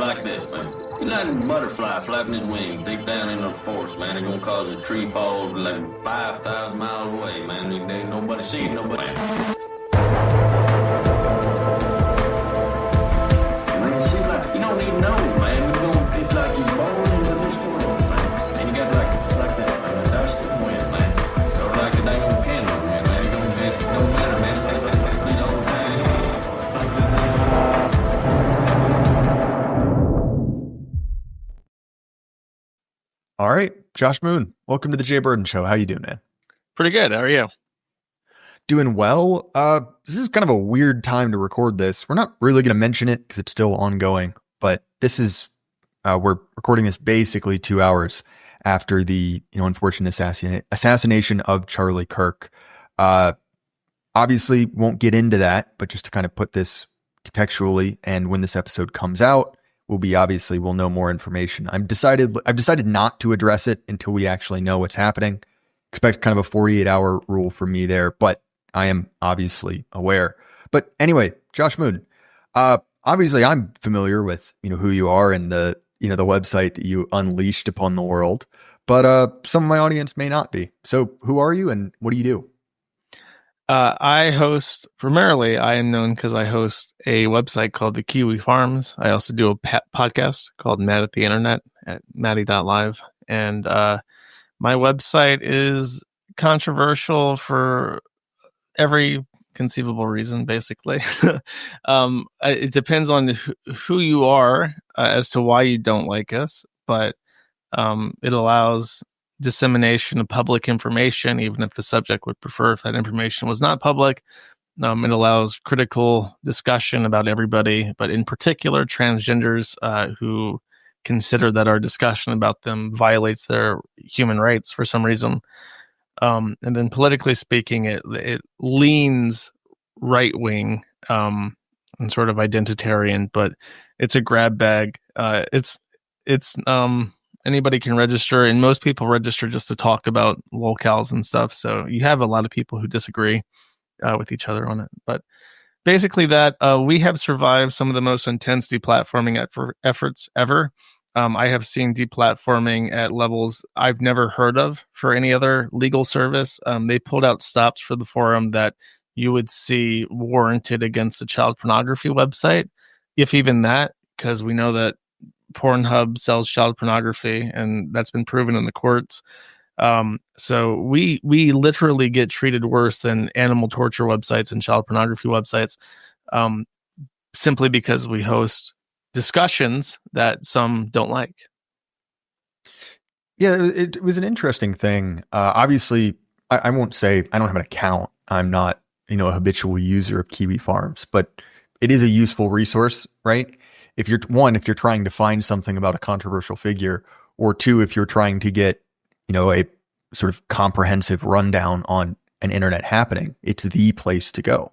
like this, man. You like a butterfly flapping his wings deep down in the forest, man. It's gonna cause a tree fall like 5,000 miles away, man. There ain't nobody seeing nobody. Man, it seems like you don't even know, man. It's like you're born into this world, man. And you got like that, man. That's the wind, man. So like a dang old candle, man. It don't matter, man. These old things. All right, Josh Moon, welcome to the Jay Burden Show. How you doing, man? Pretty good. How are you? Doing well. This is kind of a weird time to record this. We're not really going to mention it because it's still ongoing, but this is we're recording this basically 2 hours after the unfortunate assassination of Charlie Kirk. Obviously, won't get into that, but just to kind of put this contextually, and when this episode comes out, we'll know more information. I've decided not to address it until we actually know what's happening. Expect kind of a 48-hour rule from me there, but I am obviously aware. But anyway, Josh Moon, obviously I'm familiar with, who you are and the website that you unleashed upon the world, but some of my audience may not be. So who are you and what do you do? I am known because I host a website called the Kiwi Farms. I also do a podcast called Mad at the Internet at Maddie.live. And my website is controversial for every conceivable reason, basically. It depends on who you are as to why you don't like us, but it allows dissemination of public information, even if the subject would prefer if that information was not public. It allows critical discussion about everybody, but in particular transgenders who consider that our discussion about them violates their human rights for some reason. And then politically speaking, it leans right-wing and sort of identitarian, but it's a grab bag. It's anybody can register, and most people register just to talk about locales and stuff. So you have a lot of people who disagree with each other on it. But basically that we have survived some of the most intense deplatforming efforts ever. I have seen deplatforming at levels I've never heard of for any other legal service. They pulled out stops for the forum that you would see warranted against a child pornography website, if even that, because we know that Pornhub sells child pornography, and that's been proven in the courts. So we literally get treated worse than animal torture websites and child pornography websites, simply because we host discussions that some don't like. Yeah, it was an interesting thing. Obviously, I won't say I don't have an account. I'm not, a habitual user of Kiwi Farms, but it is a useful resource, right? If you're trying to find something about a controversial figure, or two, if you're trying to get, a sort of comprehensive rundown on an internet happening, it's the place to go.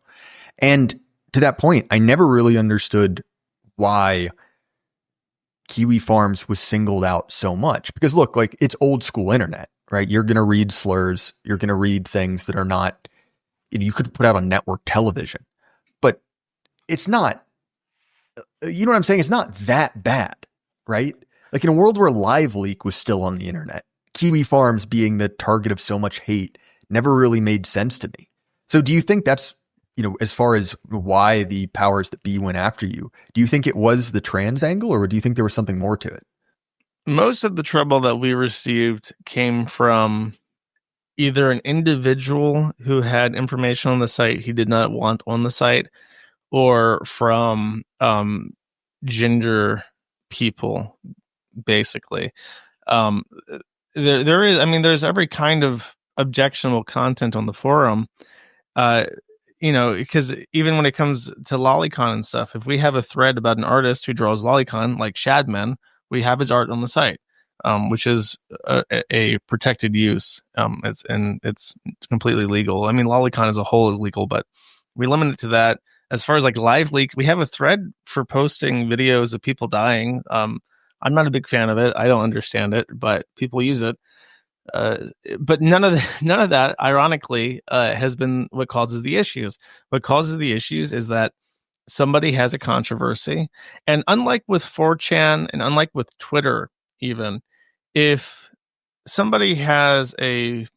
And to that point, I never really understood why Kiwi Farms was singled out so much, because look, like, it's old school internet, right? You're going to read slurs. You're going to read things that are not, you could put out on network television, but it's not, you know what I'm saying? It's not that bad, right? Like, in a world where Live Leak was still on the internet, Kiwi Farms being the target of so much hate never really made sense to me. So do you think that's, as far as why the powers that be went after you, do you think it was the trans angle, or do you think there was something more to it? Most of the trouble that we received came from either an individual who had information on the site he did not want on the site, or from gender people, basically. There is, there's every kind of objectionable content on the forum, because even when it comes to lolicon and stuff, if we have a thread about an artist who draws lolicon, like Shadman, we have his art on the site, which is a protected use. It's completely legal. Lolicon as a whole is legal, but we limit it to that. As far as like Live Leak, we have a thread for posting videos of people dying. I'm not a big fan of it. I don't understand it, but people use it. But none of that, ironically, has been what causes the issues. What causes the issues is that somebody has a controversy, and unlike with 4chan and unlike with Twitter, even if somebody has an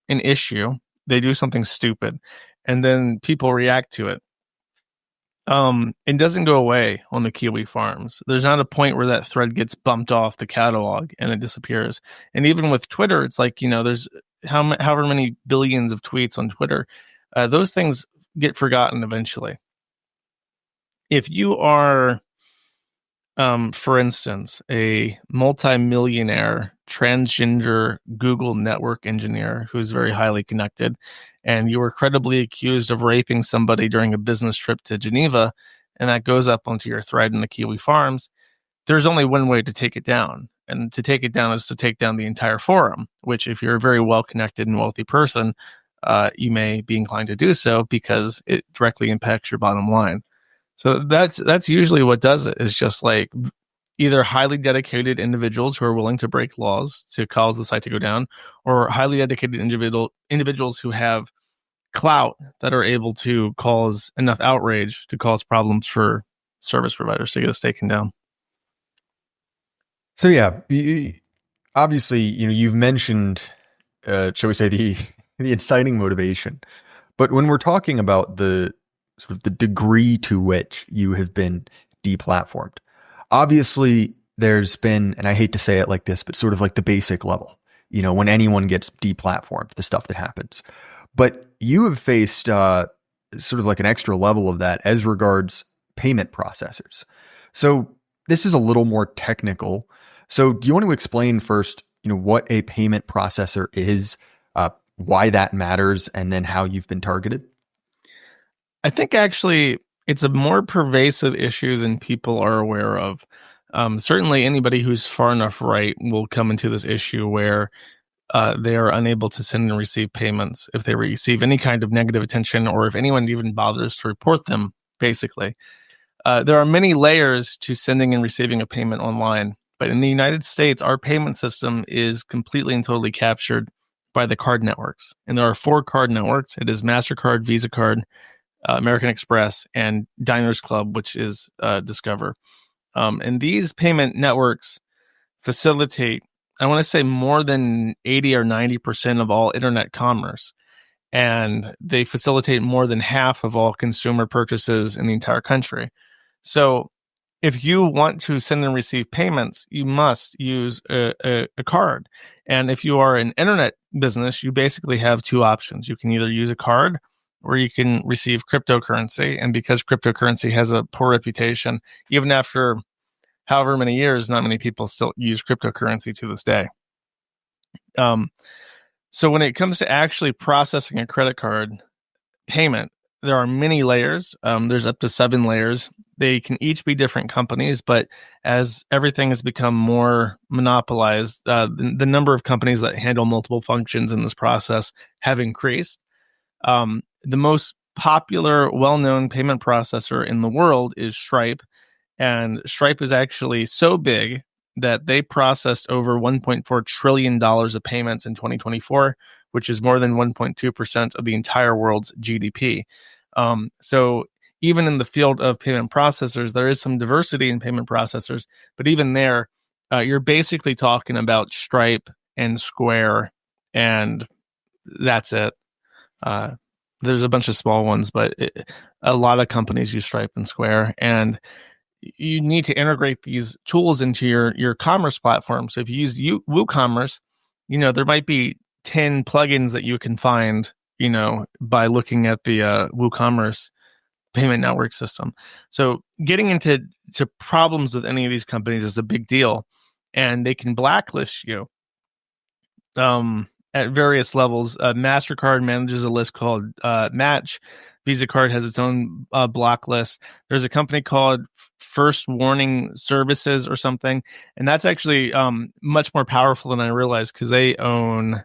issue, they do something stupid, and then people react to it. It doesn't go away on the Kiwi Farms. There's not a point where that thread gets bumped off the catalog and it disappears. And even with Twitter, it's like, there's however many billions of tweets on Twitter. Those things get forgotten eventually. If you are, for instance, a multimillionaire transgender Google network engineer who's very highly connected, and you were credibly accused of raping somebody during a business trip to Geneva, and that goes up onto your thread in the Kiwi Farms, there's only one way to take it down. And to take it down is to take down the entire forum, which if you're a very well-connected and wealthy person, you may be inclined to do so because it directly impacts your bottom line. So that's usually what does it, is just like either highly dedicated individuals who are willing to break laws to cause the site to go down, or highly dedicated individuals who have clout that are able to cause enough outrage to cause problems for service providers to get us taken down. So yeah, obviously, you've mentioned, shall we say, the inciting motivation, but when we're talking about the sort of the degree to which you have been deplatformed, obviously there's been, and I hate to say it like this, but sort of like the basic level, when anyone gets deplatformed, the stuff that happens. But you have faced sort of like an extra level of that as regards payment processors. So this is a little more technical. So do you want to explain first, what a payment processor is, why that matters, and then how you've been targeted? I think actually it's a more pervasive issue than people are aware of. Certainly anybody who's far enough right will come into this issue where they are unable to send and receive payments if they receive any kind of negative attention, or if anyone even bothers to report them, basically. There are many layers to sending and receiving a payment online, but in the United States, our payment system is completely and totally captured by the card networks. And there are 4 card networks. It is MasterCard, Visa Card, American Express, and Diners Club, which is Discover. And these payment networks facilitate, I want to say, more than 80 or 90% of all internet commerce. And they facilitate more than half of all consumer purchases in the entire country. So if you want to send and receive payments, you must use a card. And if you are an internet business, you basically have 2 options. You can either use a card, or you can receive cryptocurrency. And because cryptocurrency has a poor reputation, even after however many years, not many people still use cryptocurrency to this day. So when it comes to actually processing a credit card payment, there are many layers. There's up to 7 layers. They can each be different companies, but as everything has become more monopolized, the number of companies that handle multiple functions in this process have increased. The most popular, well-known payment processor in the world is Stripe. And Stripe is actually so big that they processed over $1.4 trillion of payments in 2024, which is more than 1.2% of the entire world's GDP. So even in the field of payment processors, there is some diversity in payment processors, but even there, you're basically talking about Stripe and Square, and that's it. There's a bunch of small ones, but a lot of companies use Stripe and Square, and you need to integrate these tools into your commerce platform. So if you use WooCommerce, there might be 10 plugins that you can find, by looking at the WooCommerce payment network system. So getting into problems with any of these companies is a big deal, and they can blacklist you at various levels. MasterCard manages a list called Match. Visa Card has its own block list. There's a company called First Warning Services or something, and that's actually much more powerful than I realized, because they own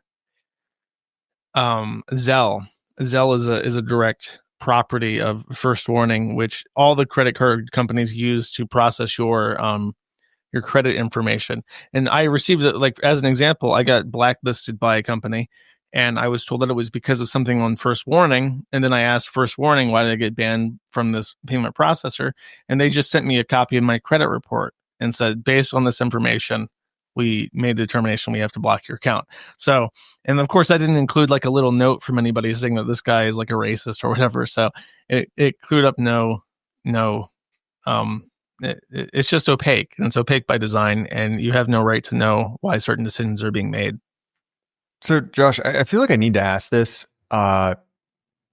Zelle. Zelle is a direct property of First Warning, which all the credit card companies use to process your credit information. And I received it, like, as an example, I got blacklisted by a company, And I was told that it was because of something on First Warning. And then I asked First Warning, why did I get banned from this payment processor? And they just sent me a copy of my credit report and said, based on this information, we made a determination we have to block your account. So, and of course, that didn't include like a little note from anybody saying that this guy is like a racist or whatever. So it cleared up it's just opaque, and it's opaque by design, and you have no right to know why certain decisions are being made. So, Josh, I feel like I need to ask this,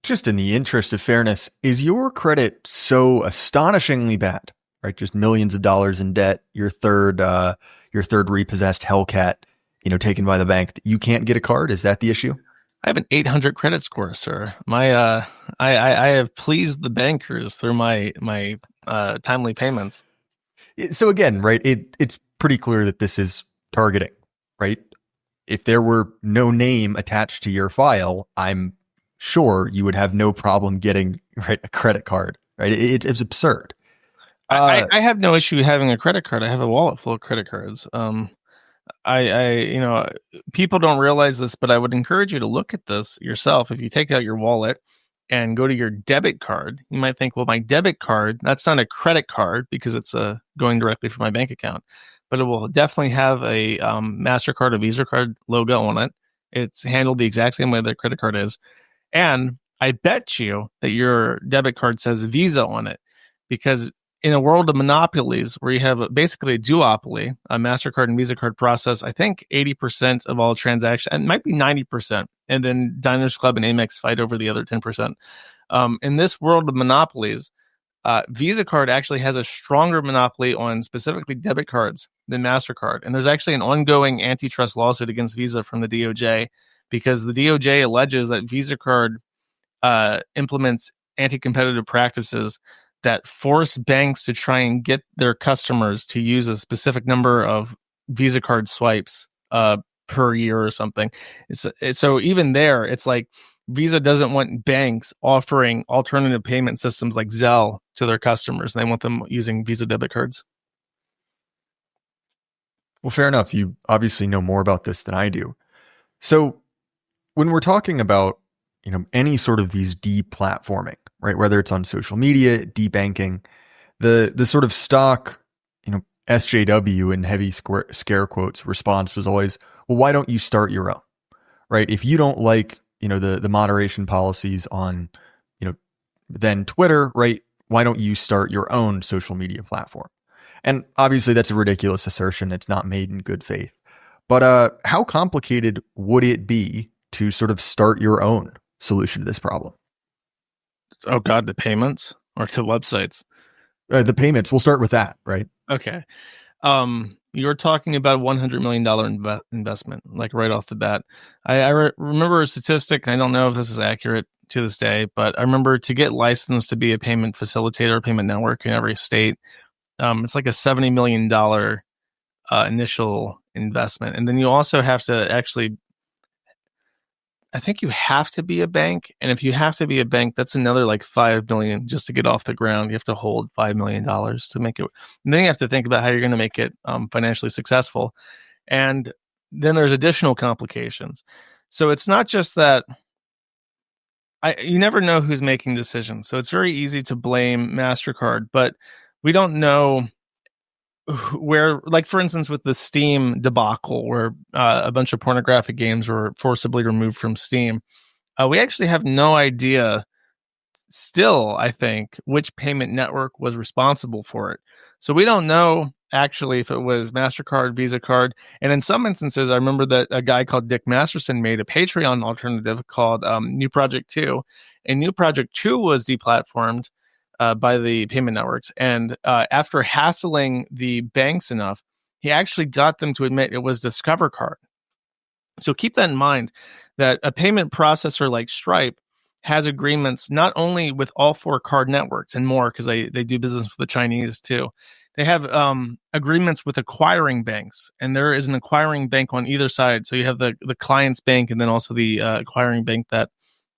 just in the interest of fairness. Is your credit so astonishingly bad, right? Just millions of dollars in debt, your third repossessed Hellcat, taken by the bank, that you can't get a card? Is that the issue? I have an 800 credit score, sir. I have pleased the bankers through my timely payments. So again, right, it's pretty clear that this is targeting, right? If there were no name attached to your file, I'm sure you would have no problem getting a credit card, right? It's absurd. I have no issue having a credit card. I have a wallet full of credit cards. People don't realize this, but I would encourage you to look at this yourself. If you take out your wallet and go to your debit card, you might think, well, my debit card, that's not a credit card because it's going directly from my bank account, but it will definitely have a MasterCard or Visa card logo on it. It's handled the exact same way that a credit card is. And I bet you that your debit card says Visa on it, because in a world of monopolies where you have basically a duopoly, a MasterCard and Visa card process, I think 80% of all transactions, and it might be 90%, and then Diners Club and Amex fight over the other 10%. In this world of monopolies, Visa card actually has a stronger monopoly on specifically debit cards than MasterCard. And there's actually an ongoing antitrust lawsuit against Visa from the DOJ, because the DOJ alleges that Visa card implements anti-competitive practices that force banks to try and get their customers to use a specific number of Visa card swipes per year or something. So even there, it's like Visa doesn't want banks offering alternative payment systems like Zelle to their customers. They want them using Visa debit cards. Well, fair enough. You obviously know more about this than I do. So when we're talking about, any sort of these deplatforming, right? Whether it's on social media, debanking, the sort of stock, SJW in heavy scare quotes response was always, well, why don't you start your own, right? If you don't like, the moderation policies on, then Twitter, right? Why don't you start your own social media platform? And obviously that's a ridiculous assertion. It's not made in good faith. But how complicated would it be to sort of start your own solution to this problem? Oh God, the payments or to websites? The payments. We'll start with that, right? Okay. You're talking about $100 million investment, like right off the bat. I remember a statistic, and I don't know if this is accurate to this day, but I remember to get licensed to be a payment facilitator or payment network in every state, it's like a $70 million initial investment. And then you also have to actually, I think you have to be a bank. And if you have to be a bank, that's another like $5 million just to get off the ground. You have to hold $5 million to make it. And then you have to think about how you're going to make it financially successful. And then there's additional complications. So it's not just that you never know who's making decisions. So it's very easy to blame MasterCard, but we don't know where, like, for instance, with the Steam debacle, where a bunch of pornographic games were forcibly removed from Steam, we actually have no idea still, I think, which payment network was responsible for it. So we don't know actually if it was MasterCard, Visa card. And in some instances, I remember that a guy called Dick Masterson made a Patreon alternative called New Project 2. And New Project 2 was deplatformed by the payment networks. And after hassling the banks enough, he actually got them to admit it was Discover Card. So keep that in mind, that a payment processor like Stripe has agreements not only with all four card networks and more, because they do business with the Chinese too. They have agreements with acquiring banks, and there is an acquiring bank on either side. So you have the client's bank and then also the acquiring bank that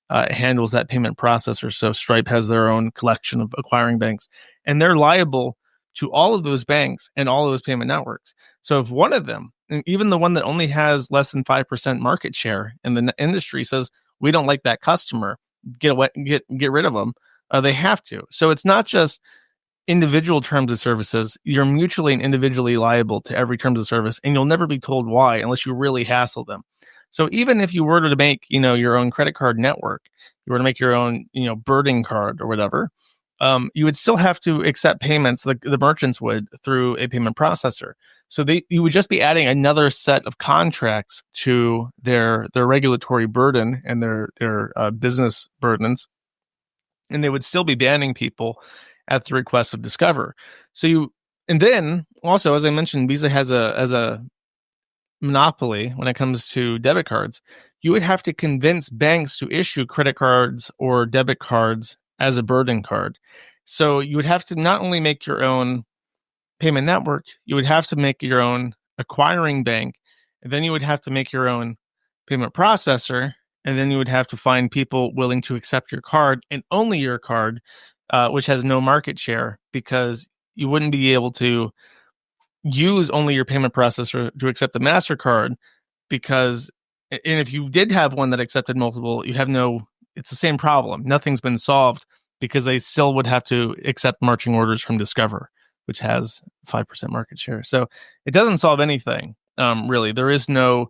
handles that payment processor. So Stripe has their own collection of acquiring banks, and they're liable to all of those banks and all of those payment networks. So if one of them, and even the one that only has less than 5% market share in the industry, says we don't like that customer, get rid of them, they have to. So it's not just individual terms of services. You're mutually and individually liable to every terms of service, and you'll never be told why unless you really hassle them. So even if you were to make, your own credit card network, you were to make your own, birding card or whatever, you would still have to accept payments, the merchants would, through a payment processor. So you would just be adding another set of contracts to their regulatory burden and their business burdens, and they would still be banning people at the request of Discover. And then also, as I mentioned, Visa has a monopoly when it comes to debit cards. You would have to convince banks to issue credit cards or debit cards as a burden card. So you would have to not only make your own payment network, you would have to make your own acquiring bank, and then you would have to make your own payment processor, and then you would have to find people willing to accept your card and only your card, which has no market share, because you wouldn't be able to use only your payment processor to accept the MasterCard, and if you did have one that accepted multiple, it's the same problem. Nothing's been solved because they still would have to accept marching orders from Discover, which has 5% market share. So it doesn't solve anything, really. There is no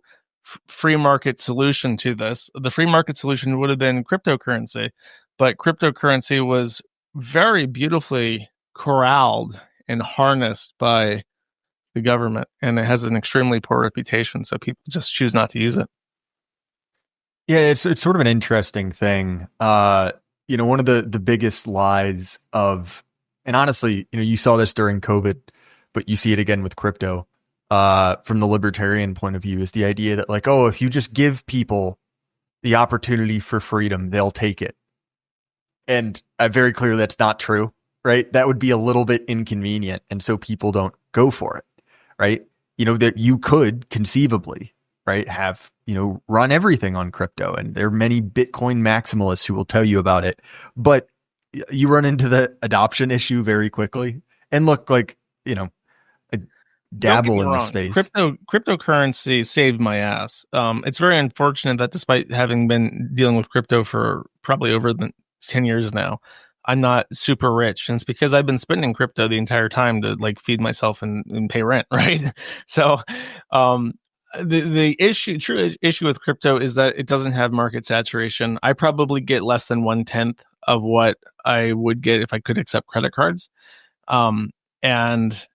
free market solution to this. The free market solution would have been cryptocurrency, but cryptocurrency was very beautifully corralled and harnessed by the government, and it has an extremely poor reputation, so people just choose not to use it. Yeah, it's sort of an interesting thing. One of the biggest lies of, and honestly, you saw this during COVID, but you see it again with crypto, from the libertarian point of view, is the idea that like, oh, if you just give people the opportunity for freedom, they'll take it. And very clearly that's not true, right? That would be a little bit inconvenient, and so people don't go for it, right? That you could conceivably, right, have, run everything on crypto. And there are many Bitcoin maximalists who will tell you about it, but you run into the adoption issue very quickly. And look, like, I dabble in the space. Cryptocurrency saved my ass. It's very unfortunate that despite having been dealing with crypto for probably over 10 years now, I'm not super rich. And it's because I've been spending crypto the entire time to like feed myself and pay rent. Right. So, the true issue with crypto is that it doesn't have market saturation. I probably get less than 1/10 of what I would get if I could accept credit cards. And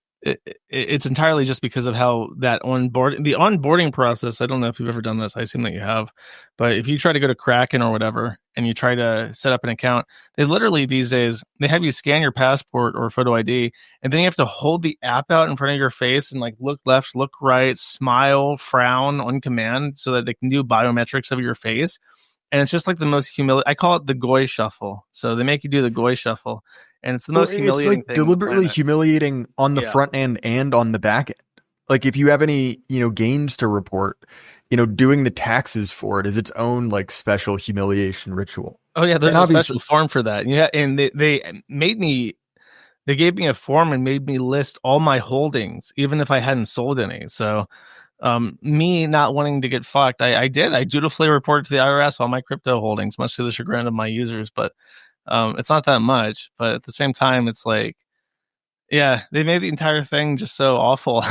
it's entirely just because of how the onboarding process. I don't know if you've ever done this. I assume that you have, but if you try to go to Kraken or whatever and you try to set up an account, they literally these days, they have you scan your passport or photo ID, and then you have to hold the app out in front of your face and like look left, look right, smile, frown on command so that they can do biometrics of your face. And it's just like the most humiliating. I call it the goy shuffle. So they make you do the goy shuffle. And it's the most humiliating thing. It's like deliberately humiliating on the front end and on the back end. Like if you have any, gains to report, doing the taxes for it is its own like special humiliation ritual. Oh yeah, there's a special form for that. Yeah, and they gave me a form and made me list all my holdings, even if I hadn't sold any. So me not wanting to get fucked, I dutifully reported to the IRS all my crypto holdings, much to the chagrin of my users, but it's not that much. But at the same time, it's like, yeah, they made the entire thing just so awful.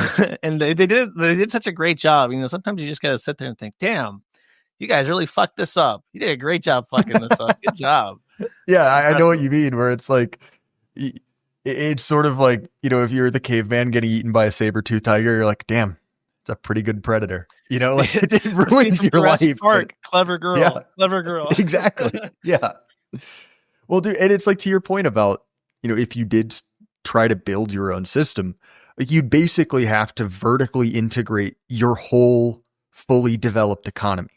And they did such a great job. Sometimes you just gotta sit there and think, damn, you guys really fucked this up. You did a great job fucking this up. Good job. Yeah, I know what you mean, where it's like, it's sort of like, if you're the caveman getting eaten by a saber-toothed tiger, you're like, damn, it's a pretty good predator. Like it ruins your life. Park. Clever girl. Yeah. Clever girl. Exactly. Yeah. Well, dude, and it's like to your point about, if you did try to build your own system, like you'd basically have to vertically integrate your whole fully developed economy.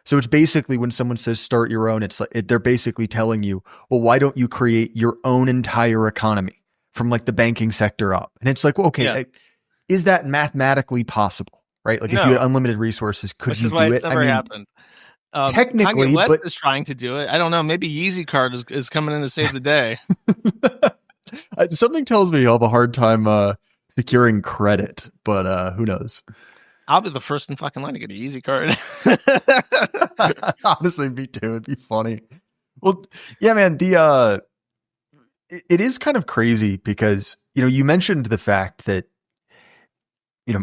So it's basically when someone says start your own, it's like they're basically telling you, well, why don't you create your own entire economy from like the banking sector up? And it's like, well, okay, is that mathematically possible? Right? Like if you had unlimited resources, could you do it? Never happened. Technically, Kanye West is trying to do it. I don't know. Maybe Yeezy Card is coming in to save the day. Something tells me I'll have a hard time securing credit, but who knows? I'll be the first in fucking line to get an easy card. Honestly, me too. It'd be funny. Well, yeah, man. It is kind of crazy because you mentioned the fact that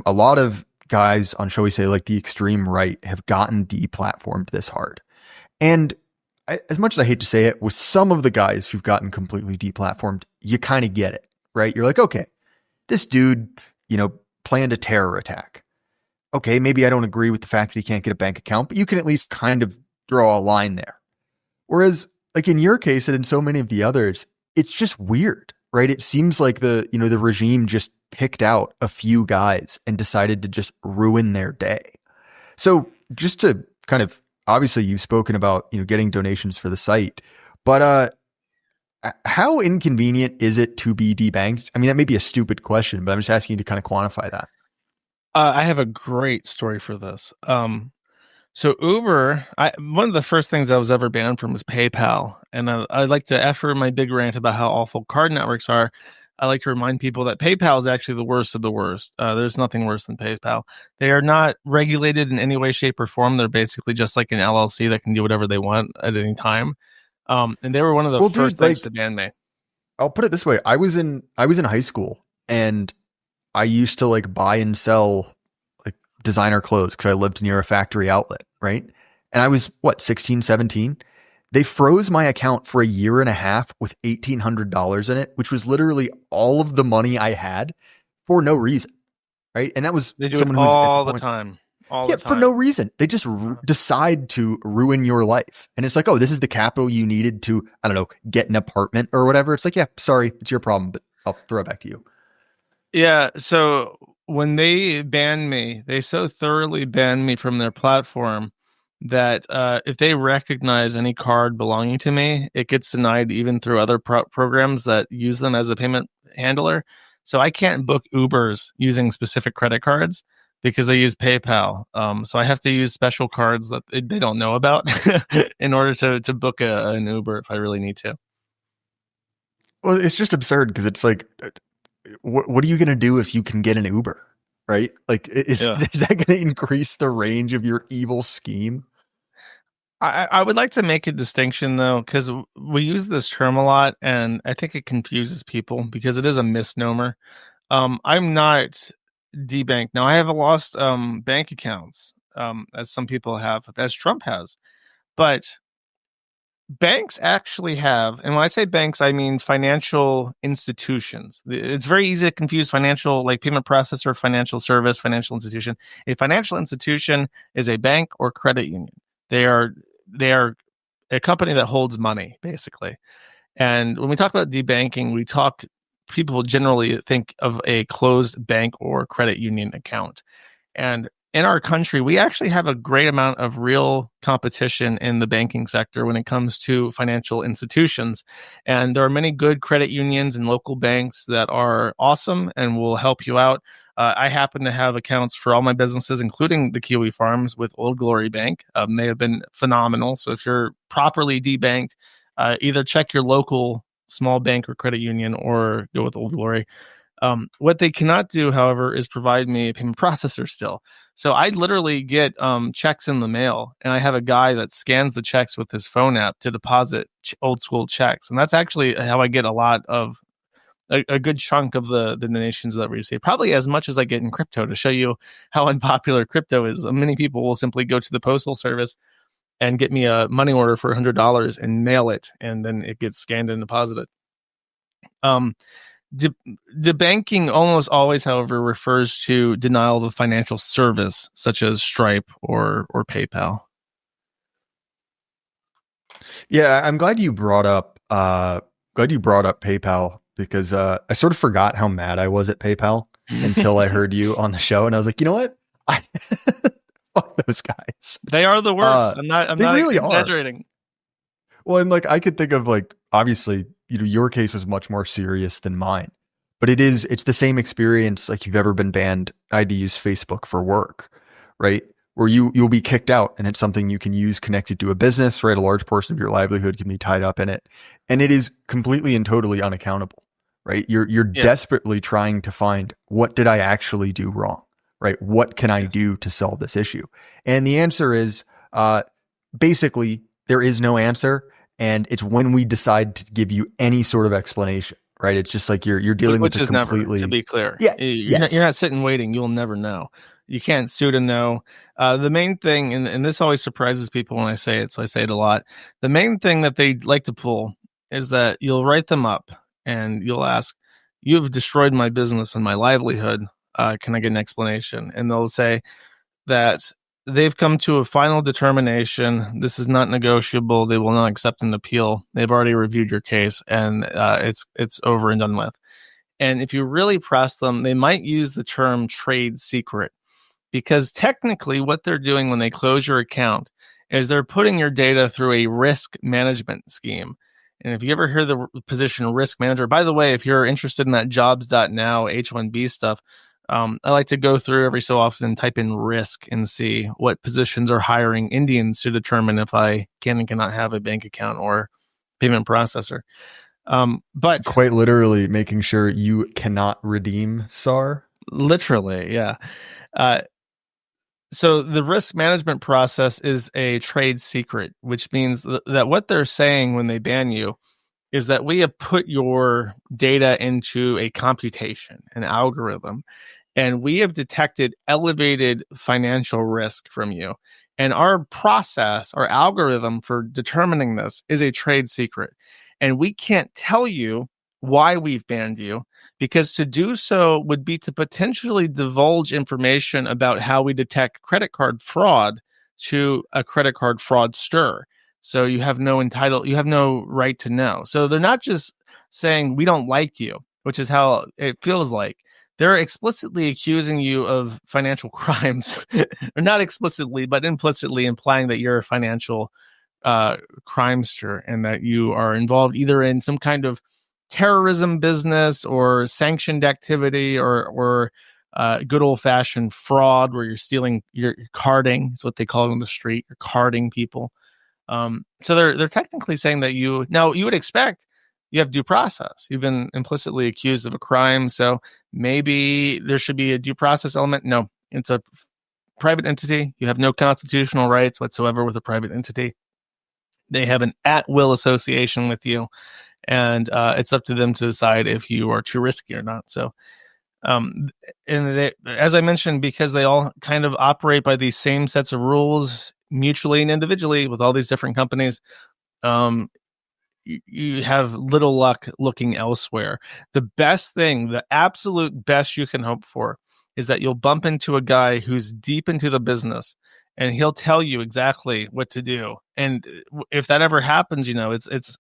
a lot of guys on, shall we say, like the extreme right have gotten deplatformed this hard, and as much as I hate to say it, with some of the guys who've gotten completely deplatformed, you kind of get it, right? You're like, okay, this dude, planned a terror attack. Okay, maybe I don't agree with the fact that he can't get a bank account, but you can at least kind of draw a line there. Whereas, like in your case and in so many of the others, it's just weird, right? It seems like the regime just picked out a few guys and decided to just ruin their day. So just to kind of, obviously you've spoken about, getting donations for the site, but how inconvenient is it to be debanked? I mean, that may be a stupid question, but I'm just asking you to kind of quantify that. I have a great story for this. So Uber, one of the first things I was ever banned from was PayPal. And I'd like to, after my big rant about how awful card networks are, I like to remind people that PayPal is actually the worst of the worst. There's nothing worse than PayPal. They are not regulated in any way, shape, or form. They're basically just like an LLC that can do whatever they want at any time. And they were one of the first things to ban me. I'll put it this way. I was in high school and I used to like buy and sell like designer clothes because I lived near a factory outlet, right? And I was 16, 17. They froze my account for a year and a half with $1,800 in it, which was literally all of the money I had for no reason, right? And that was they do someone who's all the time. For no reason. They just decide to ruin your life. And it's like, oh, this is the capital you needed to, I don't know, get an apartment or whatever. It's like, yeah, sorry, it's your problem, but I'll throw it back to you. Yeah. So when they banned me, they so thoroughly banned me from their platform that if they recognize any card belonging to me, it gets denied even through other programs that use them as a payment handler. So I can't book Ubers using specific credit cards because they use PayPal. So I have to use special cards that they don't know about in order to book an Uber if I really need to. Well, it's just absurd because it's like, what are you going to do if you can get an Uber, right? Like, is that going to increase the range of your evil scheme? I would like to make a distinction, though, because we use this term a lot, and I think it confuses people because it is a misnomer. I'm not debanked. Now, I have lost bank accounts, as some people have, as Trump has. But banks actually have, and when I say banks, I mean financial institutions. It's very easy to confuse financial, like payment processor, financial service, financial institution. A financial institution is a bank or credit union. They are a company that holds money, basically. And when we talk about debanking, people generally think of a closed bank or credit union account. And in our country, we actually have a great amount of real competition in the banking sector when it comes to financial institutions. And there are many good credit unions and local banks that are awesome and will help you out. I happen to have accounts for all my businesses, including the Kiwi Farms with Old Glory Bank. They have been phenomenal. So if you're properly debanked, either check your local small bank or credit union or go with Old Glory. What they cannot do, however, is provide me a payment processor still. So I literally get checks in the mail, and I have a guy that scans the checks with his phone app to deposit old school checks. And that's actually how I get a lot of a good chunk of the donations that we receive, probably as much as I get in crypto, to show you how unpopular crypto is. Many people will simply go to the postal service and get me a money order for $100 and mail it, and then it gets scanned and deposited. Debanking almost always, however, refers to denial of a financial service, such as Stripe or PayPal. Yeah, I'm glad you brought up PayPal because I sort of forgot how mad I was at PayPal until I heard you on the show, and I was like, you know what? Fuck those guys. They are the worst. I'm not really exaggerating. Well, and like I could think of, like, obviously, your case is much more serious than mine, but it's the same experience. Like, you've ever been banned. I had to use Facebook for work, right? Where you'll be kicked out, and it's something you can use connected to a business, right? A large portion of your livelihood can be tied up in it, and it is completely and totally unaccountable, right? You're desperately trying to find, what did I actually do wrong, right? What can I do to solve this issue? And the answer is basically there is no answer. And it's when we decide to give you any sort of explanation, right? It's just like you're dealing Which with a is completely, never, to be clear. yeah, You're not sitting waiting. You'll never know. You can't sue to know. The main thing, and this always surprises people when I say it, so I say it a lot. The main thing that they like to pull is that you'll write them up and you'll ask, "You've destroyed my business and my livelihood. Can I get an explanation?" And they'll say that they've come to a final determination. This is not negotiable. They will not accept an appeal. They've already reviewed your case, and it's over and done with. And if you really press them, they might use the term trade secret, because technically what they're doing when they close your account is they're putting your data through a risk management scheme. And if you ever hear the position risk manager, by the way, if you're interested in that jobs.now H1B stuff, I like to go through every so often and type in risk and see what positions are hiring Indians to determine if I can and cannot have a bank account or payment processor. But quite literally making sure you cannot redeem SAR. Literally, yeah. So the risk management process is a trade secret, which means that what they're saying when they ban you is that we have put your data into a computation, an algorithm, and we have detected elevated financial risk from you. And our process, our algorithm for determining this is a trade secret. And we can't tell you why we've banned you, because to do so would be to potentially divulge information about how we detect credit card fraud to a credit card fraudster. So you have no right to know. So they're not just saying we don't like you, which is how it feels like. They're explicitly accusing you of financial crimes, or not explicitly, but implicitly implying that you're a financial crimester and that you are involved either in some kind of terrorism business or sanctioned activity or good old fashioned fraud where you're stealing, you're carding is what they call it on the street. You're carding people. So they're technically saying that you would expect you have due process. You've been implicitly accused of a crime, so maybe there should be a due process element. No, it's a private entity. You have no constitutional rights whatsoever with a private entity. They have an at-will association with you, and it's up to them to decide if you are too risky or not. So, and as I mentioned, because they all kind of operate by these same sets of rules mutually and individually with all these different companies, you have little luck looking elsewhere. The best thing, the absolute best you can hope for, is that you'll bump into a guy who's deep into the business and he'll tell you exactly what to do. And if that ever happens, it's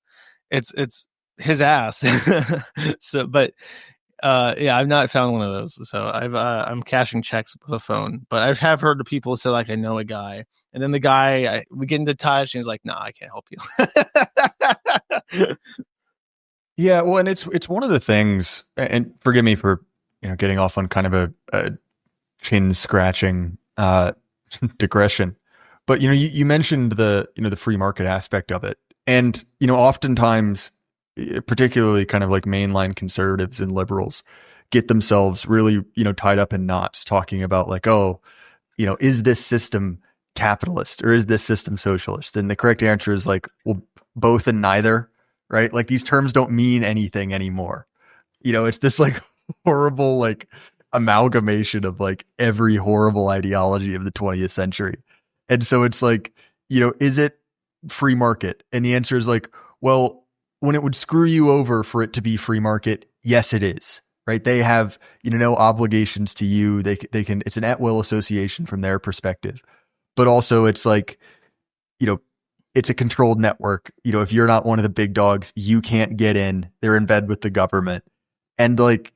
his ass. So, but I've not found one of those. So I'm cashing checks with a phone, but I have heard of people say like, I know a guy, and then the guy, we get into touch and he's like, nah, I can't help you. Yeah. Well, and it's one of the things, and forgive me for, getting off on kind of a chin scratching, digression, but, you mentioned the free market aspect of it. And, oftentimes, particularly kind of like mainline conservatives and liberals get themselves really, tied up in knots talking about like, oh, is this system capitalist or is this system socialist? And the correct answer is like, well, both and neither, right? Like these terms don't mean anything anymore. It's this like horrible, like amalgamation of like every horrible ideology of the 20th century. And so it's like, is it free market? And the answer is like, well, when it would screw you over for it to be free market, yes, it is, right? They have, no obligations to you. They can, it's an at-will association from their perspective, but also it's like, it's a controlled network. If you're not one of the big dogs, you can't get in. They're in bed with the government. And like,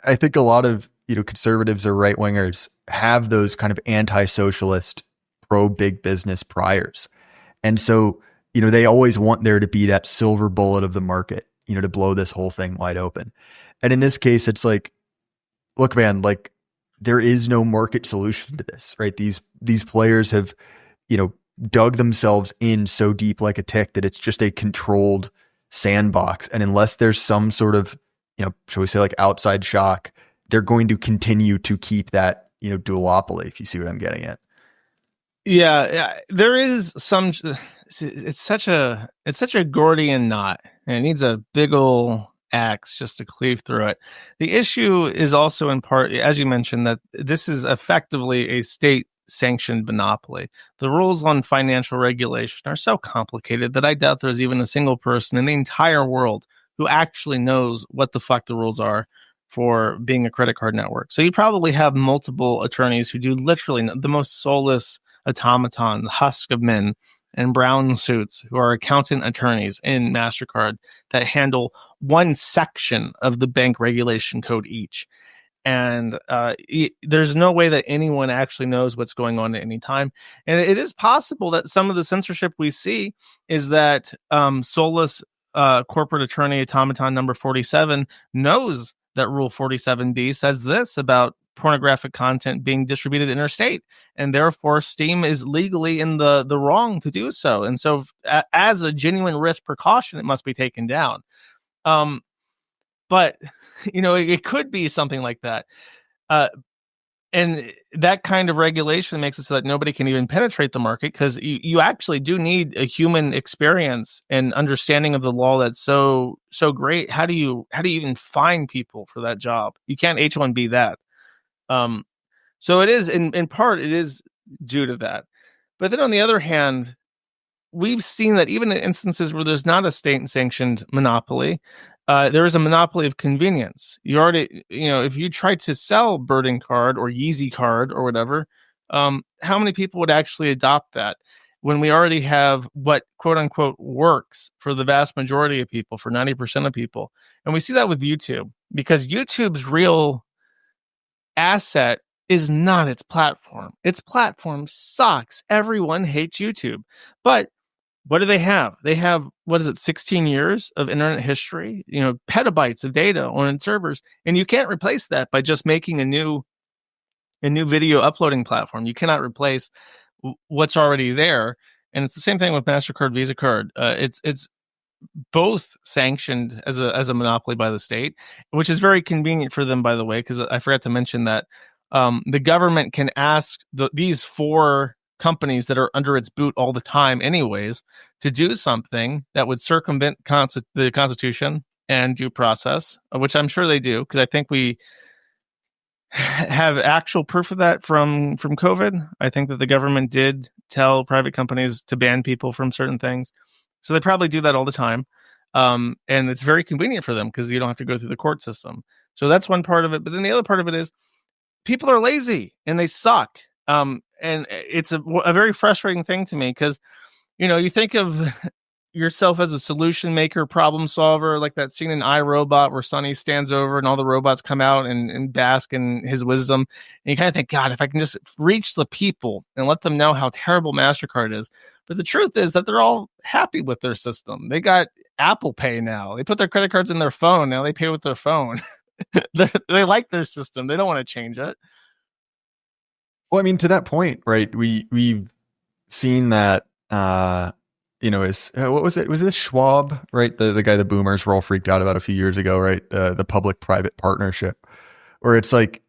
I think a lot of, conservatives or right wingers have those kind of anti-socialist, pro big business priors. And so, they always want there to be that silver bullet of the market, to blow this whole thing wide open. And in this case, it's like, look, man, like there is no market solution to this, right? These players have, dug themselves in so deep like a tick that it's just a controlled sandbox. And unless there's some sort of shall we say like outside shock, they're going to continue to keep that, duopoly, if you see what I'm getting at. Yeah, there is some. It's such a Gordian knot, and it needs a big ol' axe just to cleave through it. The issue is also in part, as you mentioned, that this is effectively a state sanctioned monopoly. The rules on financial regulation are so complicated that I doubt there's even a single person in the entire world who actually knows what the fuck the rules are for being a credit card network. So you probably have multiple attorneys who do literally the most soulless automaton, husk of men in brown suits who are accountant attorneys in MasterCard that handle one section of the bank regulation code each. And there's no way that anyone actually knows what's going on at any time. And it is possible that some of the censorship we see is that soulless corporate attorney automaton number 47 knows that Rule 47D says this about pornographic content being distributed interstate, and therefore Steam is legally in the wrong to do so. And so as a genuine risk precaution, it must be taken down. But it could be something like that. And that kind of regulation makes it so that nobody can even penetrate the market, because you actually do need a human experience and understanding of the law that's so great. How do you even find people for that job? You can't H-1B that. So it is in part, it is due to that. But then on the other hand, we've seen that even in instances where there's not a state sanctioned monopoly, there is a monopoly of convenience. You already, if you try to sell Burden Card or Yeezy Card or whatever, how many people would actually adopt that when we already have what quote unquote works for the vast majority of people, for 90% of people? And we see that with YouTube, because YouTube's real asset is not its platform. Its platform sucks. Everyone hates YouTube. But what do they have? They have, 16 years of internet history, petabytes of data on its servers. And you can't replace that by just making a new video uploading platform. You cannot replace what's already there. And it's the same thing with MasterCard, Visa Card. It's both sanctioned as a monopoly by the state, which is very convenient for them, by the way, because I forgot to mention that the government can ask these four companies that are under its boot all the time anyways to do something that would circumvent the Constitution and due process, which I'm sure they do, because I think we have actual proof of that from COVID. I think that the government did tell private companies to ban people from certain things. So they probably do that all the time. And it's very convenient for them because you don't have to go through the court system. So that's one part of it. But then the other part of it is people are lazy and they suck. And it's a very frustrating thing to me, because, you think of yourself as a solution maker, problem solver, like that scene in iRobot where Sonny stands over and all the robots come out and bask in his wisdom. And you kind of think, God, if I can just reach the people and let them know how terrible MasterCard is. But the truth is that they're all happy with their system. They got Apple Pay now. They put their credit cards in their phone. Now they pay with their phone. They like their system. They don't want to change it. Well, I mean, to that point, right? We've seen that, what was it? Was this Schwab, right? The guy the boomers were all freaked out about a few years ago, right? The public-private partnership, where it's like,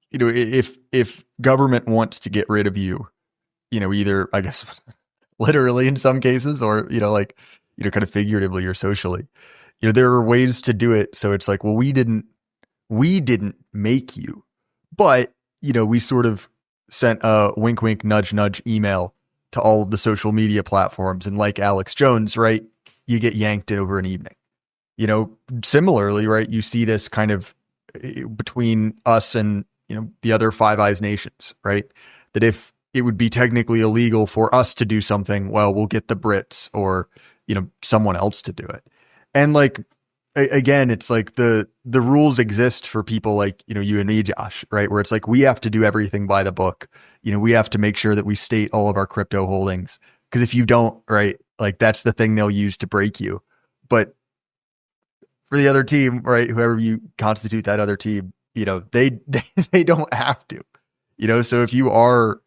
if government wants to get rid of you, either, I guess, literally in some cases, or, kind of figuratively or socially, there are ways to do it. So it's like, well, we didn't make you, but, we sort of sent a wink, wink, nudge, nudge email to all of the social media platforms. And like Alex Jones, right, you get yanked over an evening. Similarly, right, you see this kind of between us and, the other Five Eyes nations, right? That if it would be technically illegal for us to do something, well, we'll get the Brits or, someone else to do it. And like, again, it's like the rules exist for people like, you and me, Josh, right? Where it's like, we have to do everything by the book. We have to make sure that we state all of our crypto holdings. Because if you don't, right, like that's the thing they'll use to break you. But for the other team, right, whoever you constitute that other team, they don't have to, so if you are,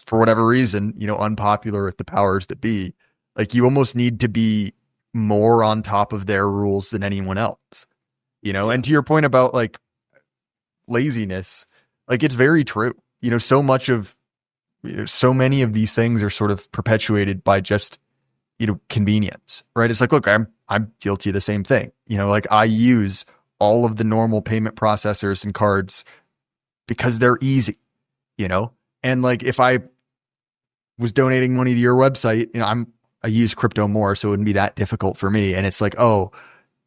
for whatever reason, unpopular with the powers that be, like you almost need to be more on top of their rules than anyone else, And to your point about like laziness, like it's very true. So much of so many of these things are sort of perpetuated by just convenience, right? It's like, look, I'm guilty of the same thing. Like I use all of the normal payment processors and cards because they're easy, and like if I was donating money to your website, I use crypto more, so it wouldn't be that difficult for me. And it's like, oh,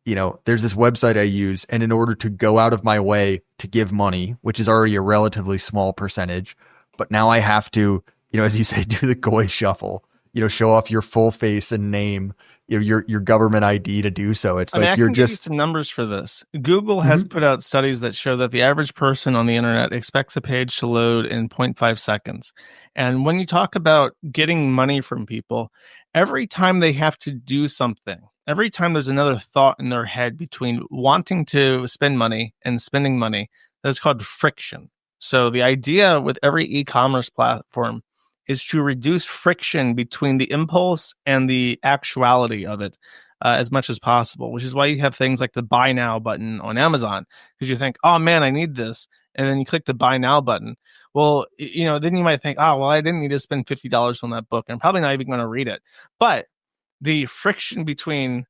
there's this website I use, and in order to go out of my way to give money, which is already a relatively small percentage, but now I have to, as you say, do the Goy shuffle, show off your full face and name, your government ID to do so. It's like I can give you some numbers for this. Google has put out studies that show that the average person on the internet expects a page to load in 0.5 seconds. And when you talk about getting money from people, every time they have to do something, every time there's another thought in their head between wanting to spend money and spending money, that's called friction. So the idea with every e-commerce platform is to reduce friction between the impulse and the actuality of it as much as possible, which is why you have things like the buy now button on Amazon, because you think, oh man, I need this. And then you click the buy now button. Well, then you might think, oh, well, I didn't need to spend $50 on that book. I'm probably not even going to read it. But the friction between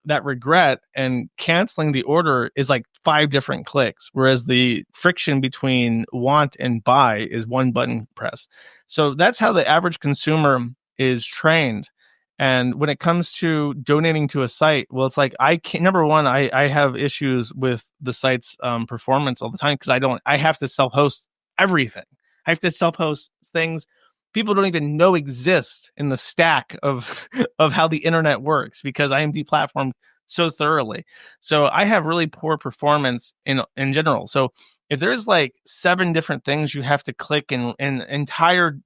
that regret and canceling the order is like 5 different clicks, whereas the friction between want and buy is one button press. So that's how the average consumer is trained. And when it comes to donating to a site, well, it's like number one, I have issues with the site's performance all the time because I have to self-host everything. I have to self-host things people don't even know exist in the stack of how the internet works because I am deplatformed so thoroughly. So I have really poor performance in general. So if there's like 7 different things you have to click and entire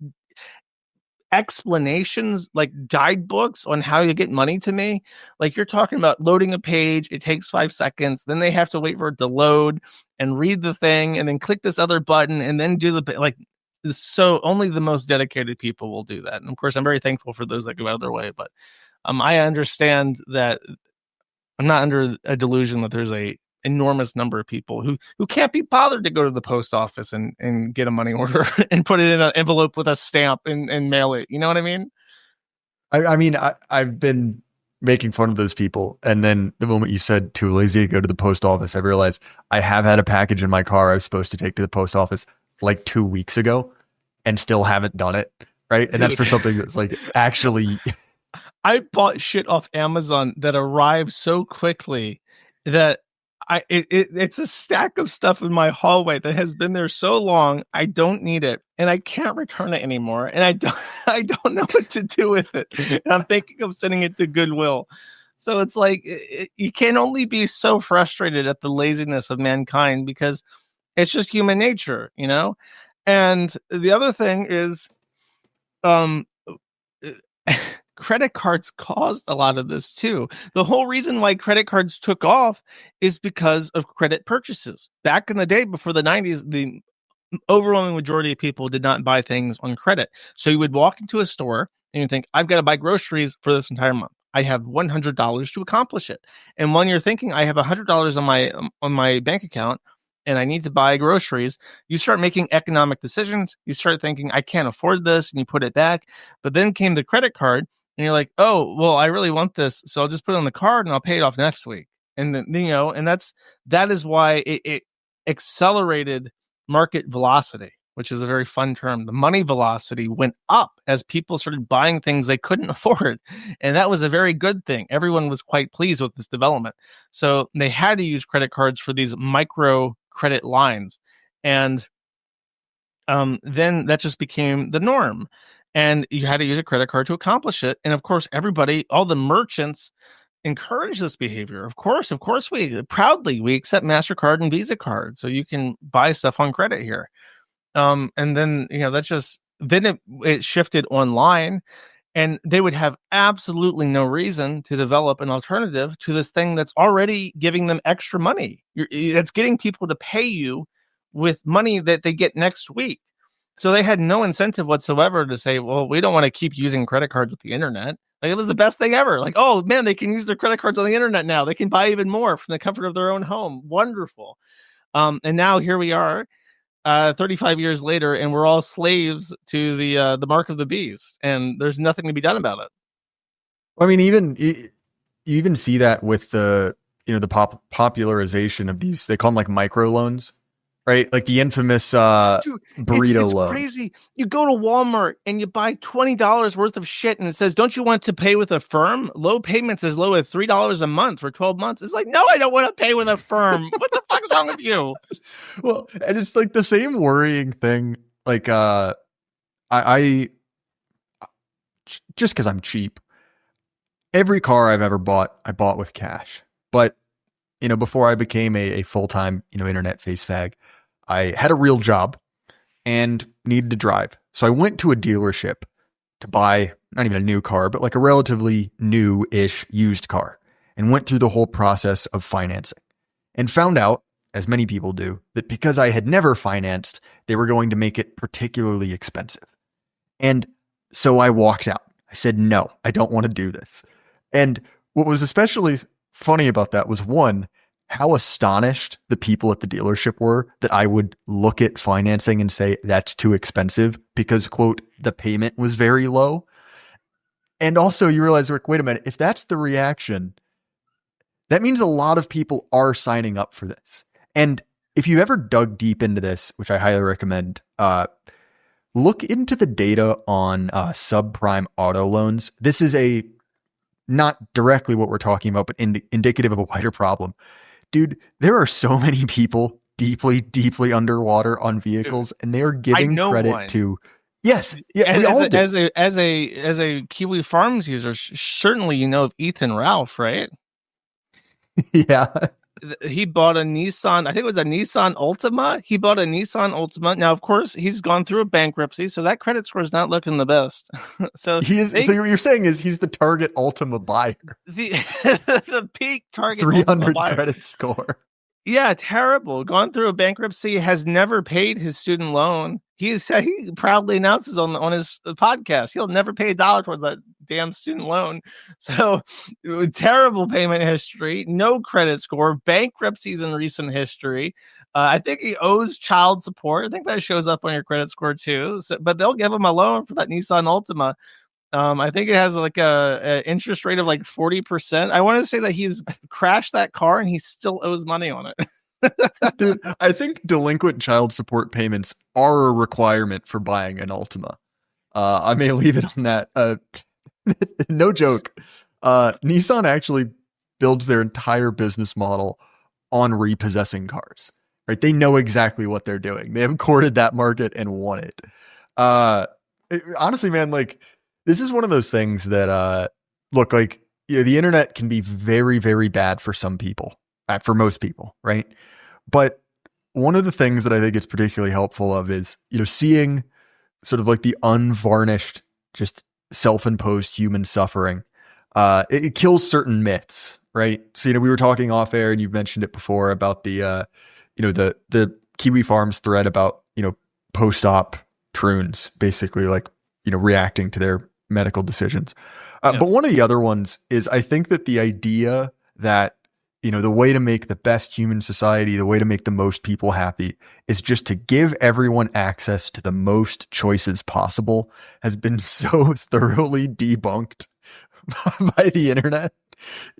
explanations, like guidebooks on how you get money to me, like you're talking about loading a page, it takes 5 seconds, then they have to wait for it to load and read the thing and then click this other button and then do the like. So only the most dedicated people will do that. And of course, I'm very thankful for those that go out of their way. But I understand that I'm not under a delusion that there's a enormous number of people who can't be bothered to go to the post office and get a money order and put it in an envelope with a stamp and mail it. You know what I mean? I've been making fun of those people. And then the moment you said too lazy to go to the post office, I realized I have had a package in my car I was supposed to take to the post office like 2 weeks ago and still haven't done it. Right. And that's for something that's like actually. I bought shit off Amazon that arrived so quickly that it's a stack of stuff in my hallway that has been there so long. I don't need it and I can't return it anymore. And I don't know what to do with it. And I'm thinking of sending it to Goodwill. So it's like, you can only be so frustrated at the laziness of mankind because it's just human nature, And the other thing is, credit cards caused a lot of this too. The whole reason why credit cards took off is because of credit purchases. Back in the day, before the 90s, the overwhelming majority of people did not buy things on credit. So you would walk into a store and you think, I've got to buy groceries for this entire month. I have $100 to accomplish it. And when you're thinking, I have $100 on my bank account, and I need to buy groceries, you start making economic decisions. You start thinking, I can't afford this, and you put it back. But then came the credit card, and you're like, oh, well, I really want this, so I'll just put it on the card, and I'll pay it off next week. And then, and that is why it accelerated market velocity, which is a very fun term. The money velocity went up as people started buying things they couldn't afford. And that was a very good thing. Everyone was quite pleased with this development. So they had to use credit cards for these micro credit lines. And then that just became the norm. And you had to use a credit card to accomplish it. And of course, all the merchants encourage this behavior. Of course, we proudly accept MasterCard and Visa cards. So you can buy stuff on credit here. And then, it shifted online, and they would have absolutely no reason to develop an alternative to this thing that's already giving them extra money. It's getting people to pay you with money that they get next week. So they had no incentive whatsoever to say, well, we don't want to keep using credit cards with the internet. Like, it was the best thing ever. Like, oh man, they can use their credit cards on the internet now. They can buy even more from the comfort of their own home. Wonderful. And now here we are, 35 years later, and we're all slaves to the mark of the beast, and there's nothing to be done about it. I mean, you even see that with the popularization of these. They call them like micro loans, right? Like the infamous Dude, burrito it's loan. crazy. You go to Walmart and you buy $20 worth of shit, and it says, "Don't you want to pay with a firm? Low payments as low as $3 a month for 12 months." It's like, no, I don't want to pay with a firm. What the fuck is wrong with you? Well, and it's like the same worrying thing. Like, I just because I'm cheap. Every car I've ever bought, I bought with cash. But, before I became a full-time, internet face fag, I had a real job and needed to drive. So I went to a dealership to buy not even a new car, but like a relatively new-ish used car, and went through the whole process of financing and found out, as many people do, that because I had never financed, they were going to make it particularly expensive. And so I walked out. I said, no, I don't want to do this. And what was especially funny about that was, one, how astonished the people at the dealership were that I would look at financing and say that's too expensive because, quote, the payment was very low. And also you realize, Rick, wait a minute, if that's the reaction, that means a lot of people are signing up for this. And if you've ever dug deep into this, which I highly recommend, look into the data on subprime auto loans. This is not directly what we're talking about, but indicative of a wider problem. Dude, there are so many people deeply, deeply underwater on vehicles, and they are giving credit to. Yes, yeah, we all do. As a Kiwi Farms user, certainly Ethan Ralph, right? Yeah. He bought a Nissan. I think it was a Nissan Altima. He bought a Nissan Altima. Now, of course, he's gone through a bankruptcy, so that credit score is not looking the best. So he is. So what you're saying is he's the target Altima buyer. The peak target 300 credit score. Yeah, terrible. Gone through a bankruptcy, has never paid his student loan. He proudly announces on his podcast he'll never pay $1 towards that damn student loan. So terrible payment history, no credit score, bankruptcies in recent history. I think he owes child support. I think that shows up on your credit score too. So, but they'll give him a loan for that Nissan Altima. I think it has like a interest rate of like 40%. I want to say that he's crashed that car and he still owes money on it. Dude, I think delinquent child support payments are a requirement for buying an Altima. I may leave it on that. No joke. Nissan actually builds their entire business model on repossessing cars. Right? They know exactly what they're doing. They have courted that market and won it. Honestly, man, like, this is one of those things that look like the internet can be very, very bad for some people, for most people, right? But one of the things that I think it's particularly helpful of is, seeing sort of like the unvarnished, just self-imposed human suffering. It kills certain myths, right? So, we were talking off air and you've mentioned it before about the Kiwi Farms thread about, post-op troons, basically like, reacting to their medical decisions. Yes. But one of the other ones is, I think that the idea that, the way to make the best human society, the way to make the most people happy is just to give everyone access to the most choices possible has been so thoroughly debunked by the internet,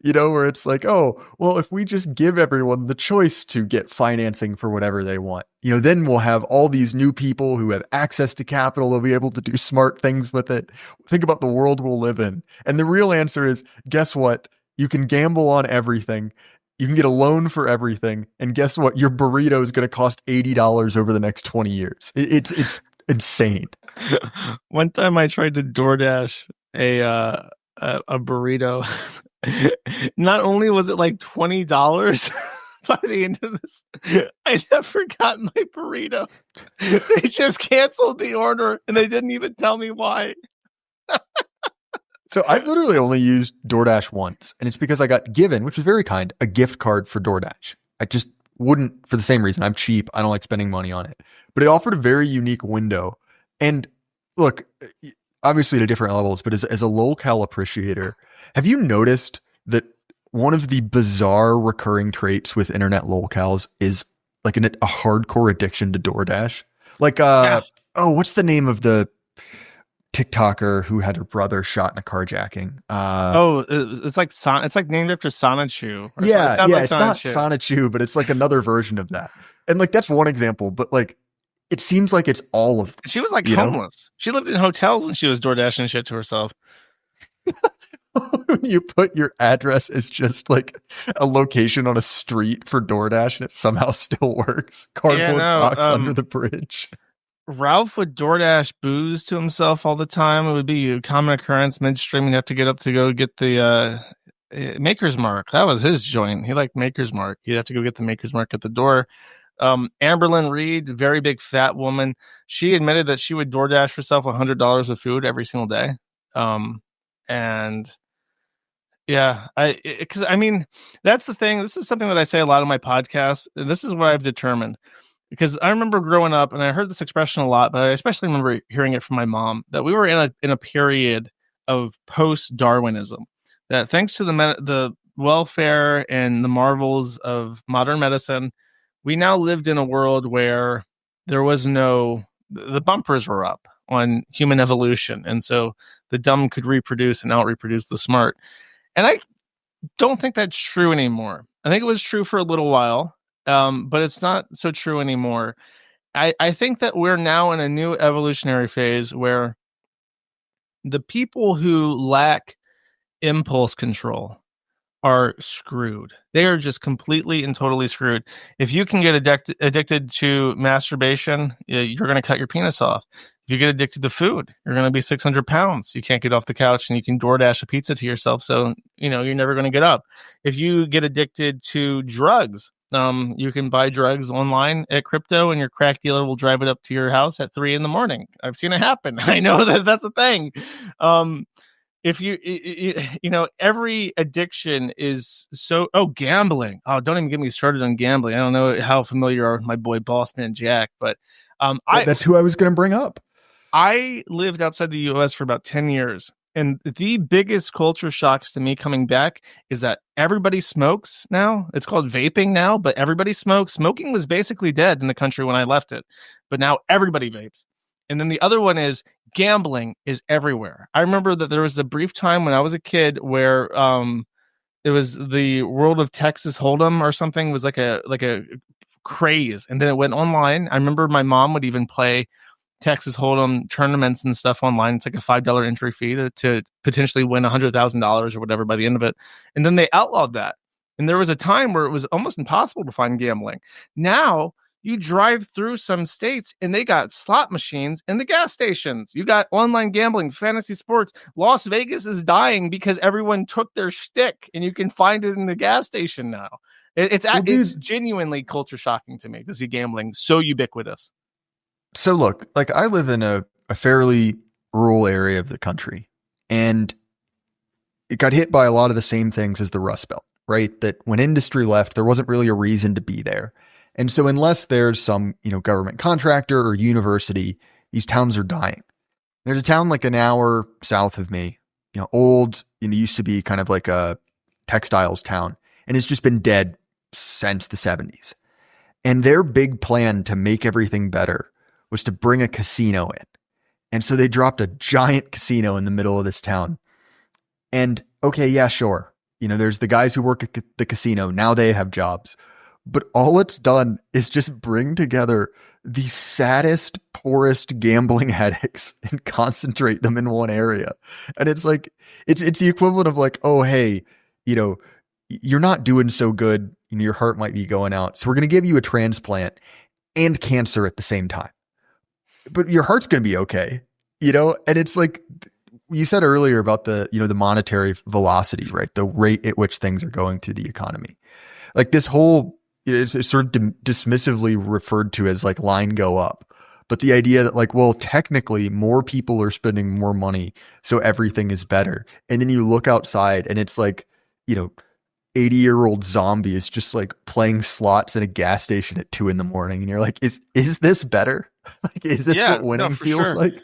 where it's like, oh, well, if we just give everyone the choice to get financing for whatever they want, then we'll have all these new people who have access to capital. They'll be able to do smart things with it. Think about the world we'll live in. And the real answer is, guess what? You can gamble on everything. You can get a loan for everything. And guess what? Your burrito is going to cost $80 over the next 20 years. It's insane. One time I tried to DoorDash a burrito. Not only was it like $20 by the end of this, I never got my burrito. They just canceled the order and they didn't even tell me why. So I've literally only used DoorDash once, and it's because I got given, which was very kind, a gift card for DoorDash. I just wouldn't, for the same reason. I'm cheap. I don't like spending money on it. But it offered a very unique window. And look, obviously to different levels, but as a locale appreciator, have you noticed that one of the bizarre recurring traits with internet locales is like a hardcore addiction to DoorDash? Like, Yeah. oh, what's the name of the TikToker who had her brother shot in a carjacking? Oh, it's like it's like named after Sonichu or something. It Yeah, sounds yeah, like it's not Sonichu. Sonichu, but it's like another version of that. And like that's one example, but like it seems like it's all of them, She was like you know? homeless. She lived in hotels and she was door dashing shit to herself. When you put your address as just like a location on a street for DoorDash and it somehow still works. Yeah, Cardboard no. box under the bridge. Ralph would DoorDash booze to himself all the time. It would be a common occurrence midstream. You'd have to get up to go get the Maker's Mark. That was his joint. He liked Maker's Mark. You'd have to go get the Maker's Mark at the door. Amberlyn Reed, very big fat woman. She admitted that she would DoorDash herself $100 of food every single day. And yeah, I mean, that's the thing. This is something that I say a lot on my podcast. And this is what I've determined. Because I remember growing up, and I heard this expression a lot, but I especially remember hearing it from my mom, that we were in a period of post-Darwinism. That thanks to the welfare and the marvels of modern medicine, we now lived in a world where there was the bumpers were up on human evolution, and so the dumb could reproduce and out-reproduce the smart. And I don't think that's true anymore. I think it was true for a little while. But it's not so true anymore. I think that we're now in a new evolutionary phase where the people who lack impulse control are screwed. They are just completely and totally screwed. If you can get addicted to masturbation, you're going to cut your penis off. If you get addicted to food, you're going to be 600 pounds. You can't get off the couch and you can DoorDash a pizza to yourself. So, you're never going to get up. If you get addicted to drugs, you can buy drugs online at crypto and your crack dealer will drive it up to your house at 3 a.m. I've seen it happen. I know that's a thing. If every addiction is gambling. Oh, don't even get me started on gambling. I don't know how familiar you are with my boy Bossman Jack, but that's who I was going to bring up. I lived outside the US for about 10 years. And the biggest culture shocks to me coming back is that everybody smokes now. It's called vaping now, but everybody smokes. Smoking was basically dead in the country when I left it, but now everybody vapes. And then the other one is gambling is everywhere. I remember that there was a brief time when I was a kid where it was the World of Texas Hold'em or something. It was like a craze, and then it went online. I remember my mom would even play Texas Hold'em tournaments and stuff online. It's like a $5 entry fee to potentially win $100,000 or whatever by the end of it. And then they outlawed that. And there was a time where it was almost impossible to find gambling. Now you drive through some states and they got slot machines in the gas stations. You got online gambling, fantasy sports. Las Vegas is dying because everyone took their shtick and you can find it in the gas station now. It's genuinely culture shocking to me to see gambling so ubiquitous. So look, like I live in a fairly rural area of the country, and it got hit by a lot of the same things as the Rust Belt, right? That when industry left, there wasn't really a reason to be there. And so unless there's some, government contractor or university, these towns are dying. There's a town like an hour south of me, old, used to be kind of like a textiles town, and it's just been dead since the 70s. And their big plan to make everything better was to bring a casino in. And so they dropped a giant casino in the middle of this town. And okay, yeah, sure. There's the guys who work at the casino. Now they have jobs. But all it's done is just bring together the saddest, poorest gambling addicts and concentrate them in one area. And it's like, it's the equivalent of like, oh, hey, you're not doing so good. Your heart might be going out. So we're going to give you a transplant and cancer at the same time. But your heart's going to be okay, and it's like you said earlier about the, the monetary velocity, right? The rate at which things are going through the economy. Like this whole, it's sort of dismissively referred to as like line go up. But the idea that like, well, technically more people are spending more money, so everything is better. And then you look outside and it's like, 80-year-old zombie is just like playing slots at a gas station at 2 a.m. And you're like, is this better? Like, is this what winning feels like?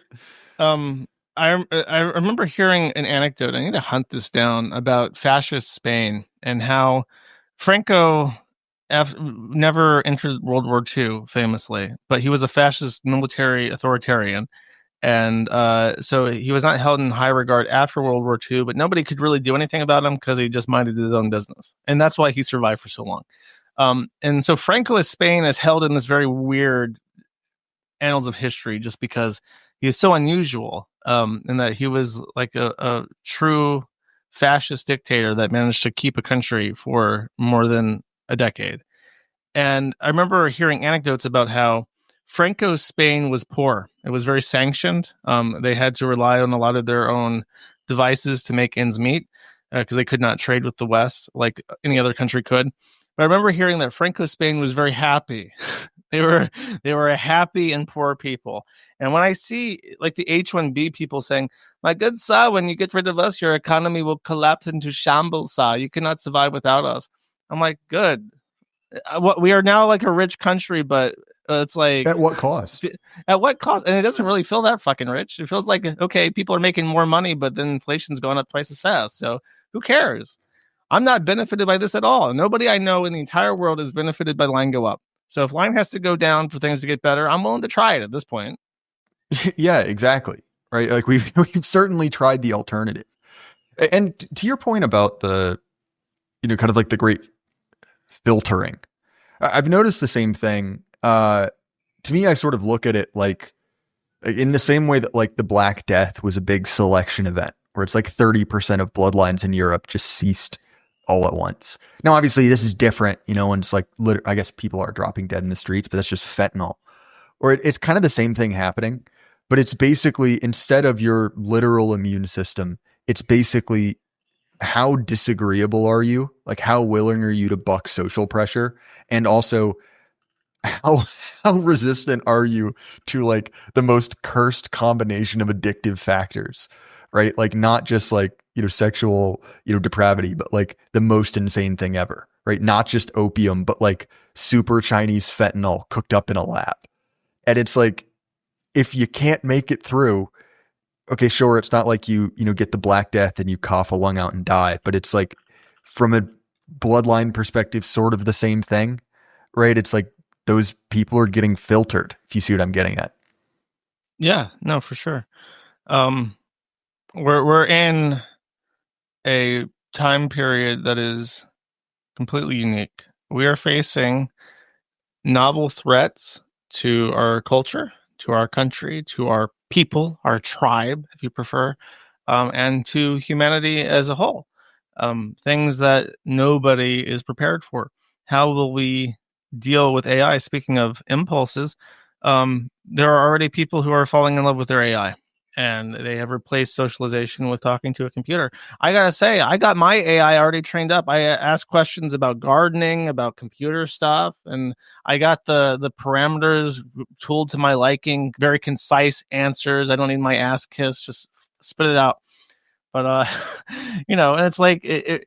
I remember hearing an anecdote. I need to hunt this down about fascist Spain and how Franco never entered World War II, famously, but he was a fascist military authoritarian. And so he was not held in high regard after World War II, but nobody could really do anything about him because he just minded his own business. And that's why he survived for so long. And so Francoist Spain is held in this very weird annals of history just because he is so unusual, in that he was like a true fascist dictator that managed to keep a country for more than a decade. And I remember hearing anecdotes about how Franco's Spain was poor. It was very sanctioned. They had to rely on a lot of their own devices to make ends meet because they could not trade with the West like any other country could. But I remember hearing that Franco's Spain was very happy. They were a happy and poor people. And when I see like the H-1B people saying, "My good sir, when you get rid of us, your economy will collapse into shambles, sir. You cannot survive without us." I'm like, good. We are now like a rich country, but it's like, At what cost? at what cost? And it doesn't really feel that fucking rich. It feels like, okay, people are making more money, but then inflation's going up twice as fast. So who cares? I'm not benefited by this at all. Nobody I know in the entire world is benefited by line go up. So if line has to go down for things to get better, I'm willing to try it at this point. Yeah, exactly. Right. Like we've certainly tried the alternative. And to your point about the, kind of like the great filtering, I've noticed the same thing. To me, I sort of look at it like in the same way that like the Black Death was a big selection event where it's like 30% of bloodlines in Europe just ceased all at once. Now, obviously this is different, and it's like, I guess people are dropping dead in the streets, but that's just fentanyl. Or it's kind of the same thing happening, but it's basically instead of your literal immune system, it's basically how disagreeable are you? Like how willing are you to buck social pressure? And also how how resistant are you to like the most cursed combination of addictive factors, right? Like not just like, sexual, depravity, but like the most insane thing ever, right? Not just opium, but like super Chinese fentanyl cooked up in a lab. And it's like, if you can't make it through, okay, sure, it's not like you get the Black Death and you cough a lung out and die, but it's like from a bloodline perspective, sort of the same thing, right? It's like those people are getting filtered, if you see what I'm getting at. Yeah, no, for sure. We're in a time period that is completely unique. We are facing novel threats to our culture, to our country, to our people, our tribe, if you prefer, and to humanity as a whole. Things that nobody is prepared for. How will we deal with AI? Speaking of impulses, there are already people who are falling in love with their AI, and they have replaced socialization with talking to a computer. I gotta say, I got my AI already trained up. I asked questions about gardening, about computer stuff, and I got the parameters tooled to my liking. Very concise answers. I don't need my ass kissed. Just spit it out. But and it's like it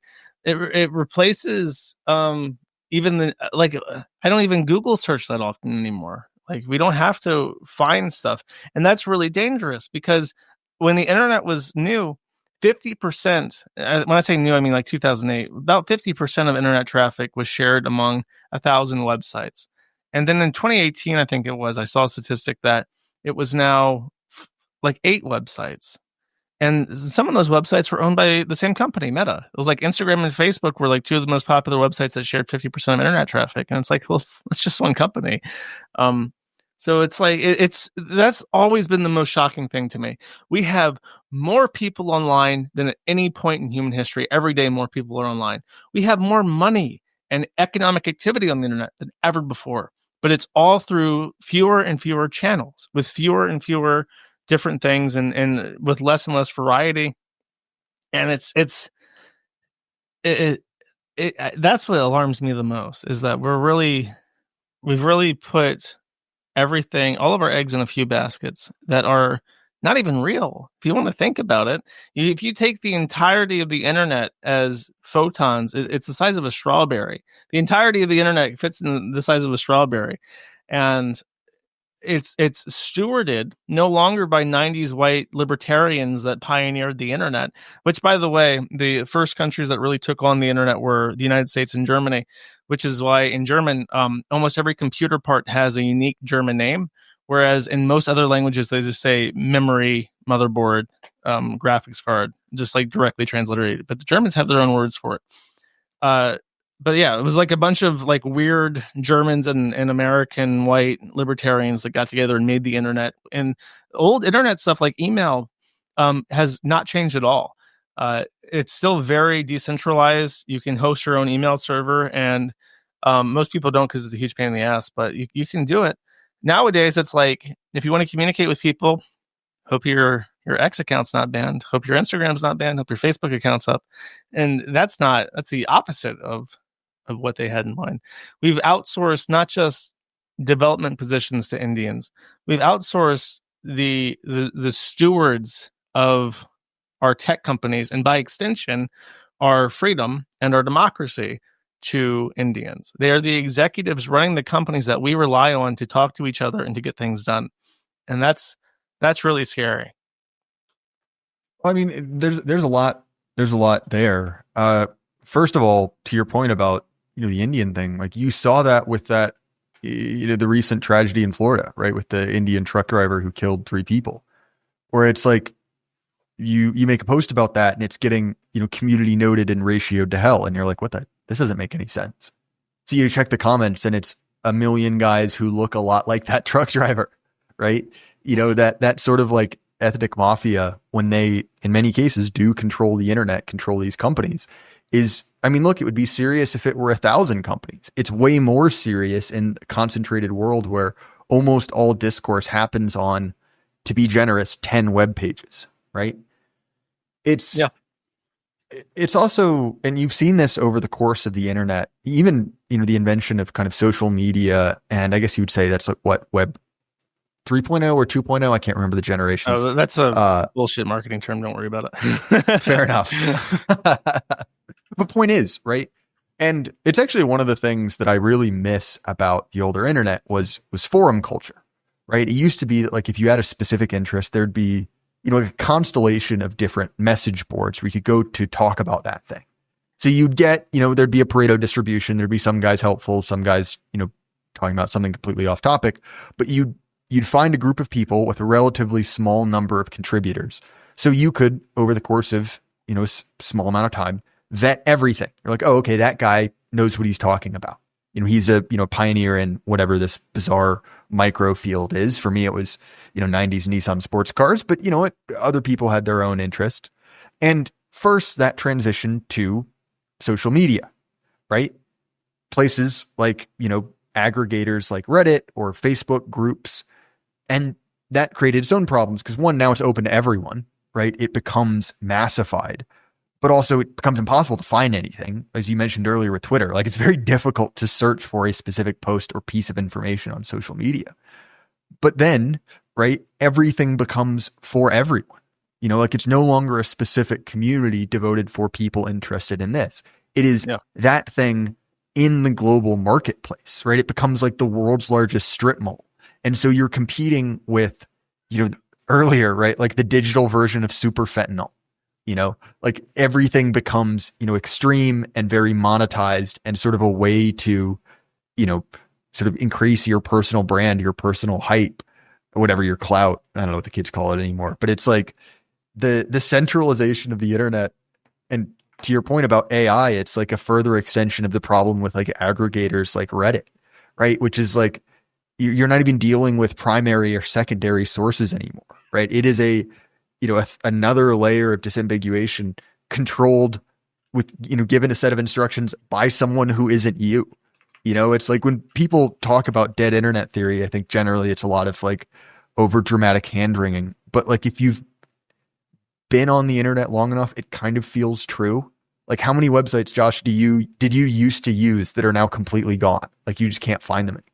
replaces even the like I don't even Google search that often anymore. Like we don't have to find stuff, and that's really dangerous because when the internet was new, 50%. When I say new, I mean like 2008. About 50% of internet traffic was shared among 1,000 websites, and then in 2018, I think it was, I saw a statistic that it was now like 8 websites. And some of those websites were owned by the same company, Meta. It was like Instagram and Facebook were like 2 of the most popular websites that shared 50% of internet traffic. And it's like, well, it's just one company. So it's like, that's always been the most shocking thing to me. We have more people online than at any point in human history. Every day, more people are online. We have more money and economic activity on the internet than ever before. But it's all through fewer and fewer channels with fewer and fewer different things and with less and less variety. And that's what alarms me the most is that we've really put everything, all of our eggs in a few baskets that are not even real. If you want to think about it, if you take the entirety of the internet as photons, it's the size of a strawberry. The entirety of the internet fits in the size of a strawberry. And it's stewarded no longer by 90s white libertarians that pioneered the internet, which, by the way, the first countries that really took on the internet were the United States and Germany, which is why in German, almost every computer part has a unique German name, whereas in most other languages, they just say memory, motherboard, graphics card, just like directly transliterated. But the Germans have their own words for it. But yeah, it was like a bunch of like weird Germans and American white libertarians that got together and made the internet. And old internet stuff like email has not changed at all. It's still very decentralized. You can host your own email server, and most people don't because it's a huge pain in the ass, but you can do it. Nowadays, it's like if you want to communicate with people, hope your X account's not banned, hope your Instagram's not banned, hope your Facebook account's up. And that's the opposite of what they had in mind. We've outsourced not just development positions to Indians. We've outsourced the stewards of our tech companies, and by extension, our freedom and our democracy to Indians. They are the executives running the companies that we rely on to talk to each other and to get things done. And that's really scary. I mean, there's a lot there. First of all, to your point about, the Indian thing, like you saw that with that, the recent tragedy in Florida, right? With the Indian truck driver who killed 3 people, where it's like you make a post about that and it's getting, community noted and ratioed to hell. And you're like, this doesn't make any sense. So you check the comments and it's a million guys who look a lot like that truck driver, right? That sort of like ethnic mafia, when they, in many cases, do control the internet, control these companies, look, it would be serious if it were 1,000 companies. It's way more serious in a concentrated world where almost all discourse happens on, to be generous, 10 web pages, right? It's also, and you've seen this over the course of the internet, even, the invention of kind of social media. And I guess you would say that's like what, web 3.0 or 2.0. I can't remember the generations. Oh, that's a bullshit marketing term. Don't worry about it. Fair enough. The point is, right? And it's actually one of the things that I really miss about the older internet was forum culture, right? It used to be that like if you had a specific interest, there'd be, a constellation of different message boards where you could go to talk about that thing. So you'd get, there'd be a Pareto distribution. There'd be some guys helpful, some guys, talking about something completely off topic, but you'd find a group of people with a relatively small number of contributors. So you could, over the course of, a small amount of time, vet everything. You're like, oh, okay, that guy knows what he's talking about. He's a, pioneer in whatever this bizarre micro field is. For me, it was, 90s Nissan sports cars, but other people had their own interest. And first that transition to social media, right? Places like, aggregators like Reddit or Facebook groups. And that created its own problems because one, now it's open to everyone, right? It becomes massified, but also it becomes impossible to find anything. As you mentioned earlier with Twitter, like it's very difficult to search for a specific post or piece of information on social media. But then, right, everything becomes for everyone. Like it's no longer a specific community devoted for people interested in this. It is that thing in the global marketplace, right? It becomes like the world's largest strip mall. And so you're competing with, earlier, right? Like the digital version of super fentanyl, like everything becomes, extreme and very monetized and sort of a way to, sort of increase your personal brand, your personal hype, or whatever your clout. I don't know what the kids call it anymore, but it's like the centralization of the internet. And to your point about AI, it's like a further extension of the problem with like aggregators like Reddit, right? Which is like, you're not even dealing with primary or secondary sources anymore, right? It is another layer of disambiguation controlled with, given a set of instructions by someone who isn't you. It's like when people talk about dead internet theory, I think generally it's a lot of like over dramatic hand wringing, but like if you've been on the internet long enough, it kind of feels true. Like how many websites, Josh, did you used to use that are now completely gone? Like you just can't find them anymore.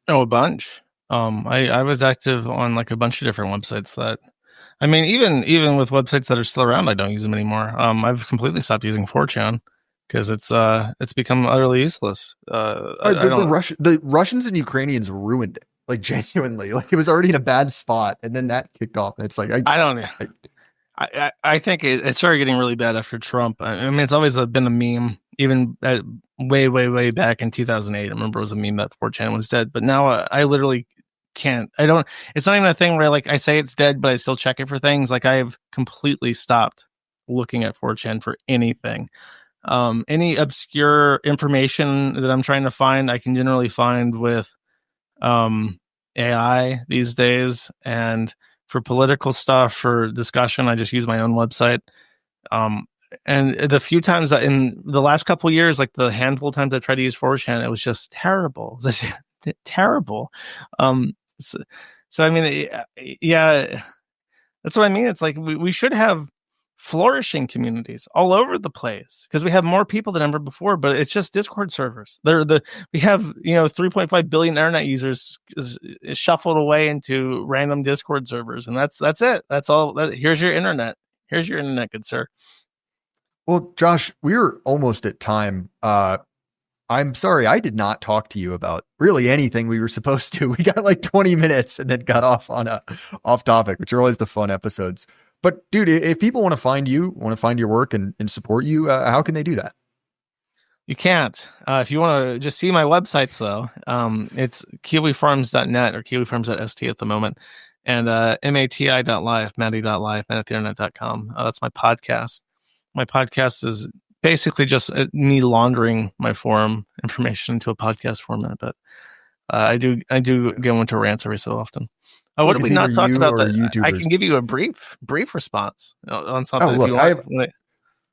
Oh, a bunch. I was active on like a bunch of different websites that, even with websites that are still around, I don't use them anymore. I've completely stopped using 4chan because it's become utterly useless. The Russians and Ukrainians ruined it. Like genuinely, like it was already in a bad spot, and then that kicked off, and it's like I don't know. I think it started getting really bad after Trump. I mean, it's always been a meme, even way back in 2008. I remember it was a meme that 4chan was dead, but now I literally can't. I don't. It's not even a thing where like I say it's dead, but I still check it for things. Like I've completely stopped looking at 4chan for anything. Any obscure information that I'm trying to find, I can generally find with AI these days, and for political stuff, for discussion, I just use my own website. And the few times that in the last couple of years, like the handful of times I tried to use 4chan, it was just terrible. It was just terrible. So, I mean, yeah, that's what I mean. It's like we should have flourishing communities all over the place because we have more people than ever before, but it's just Discord servers. We have 3.5 billion internet users shuffled away into random Discord servers, and that's it. That's all. Here's your internet. Here's your internet, good sir. Well, Josh, we're almost at time. I'm sorry, I did not talk to you about really anything we were supposed to. We got like 20 minutes and then got off on a off topic, which are always the fun episodes. But dude, if people want to find you, want to find your work and support you, how can they do that? You can't. If you want to just see my websites, though, it's kiwifarms.net or kiwifarms.st at the moment, and mati.live, matty.live, matattheinternet.com. That's my podcast. My podcast is basically just me laundering my forum information into a podcast format, but I do go into rants every so often. What did we not talk about? That I can give you a brief response on something. Oh, look,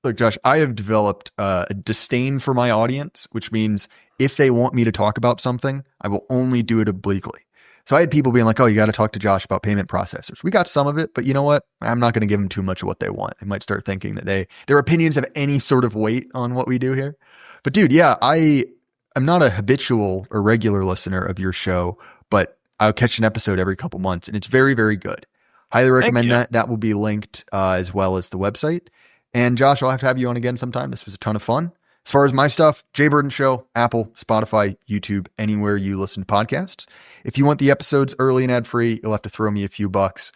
look, Josh, I have developed a disdain for my audience, which means if they want me to talk about something, I will only do it obliquely. So I had people being like, "Oh, you got to talk to Josh about payment processors." We got some of it, but you know what? I'm not going to give them too much of what they want. They might start thinking that their opinions have any sort of weight on what we do here. But dude, yeah, I'm not a habitual or regular listener of your show, but I'll catch an episode every couple months, and it's very, very good. Highly recommend that. That will be linked as well as the website. And Josh, I'll have to have you on again sometime. This was a ton of fun. As far as my stuff, Jay Burden Show, Apple, Spotify, YouTube, anywhere you listen to podcasts. If you want the episodes early and ad-free, you'll have to throw me a few bucks.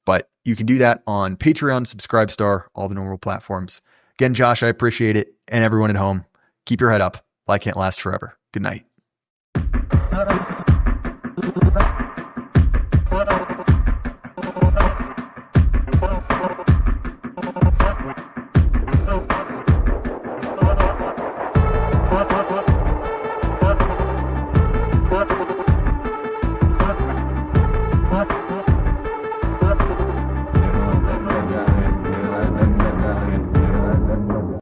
But you can do that on Patreon, Subscribestar, all the normal platforms. Again, Josh, I appreciate it. And everyone at home, keep your head up. Life can't last forever. Good night.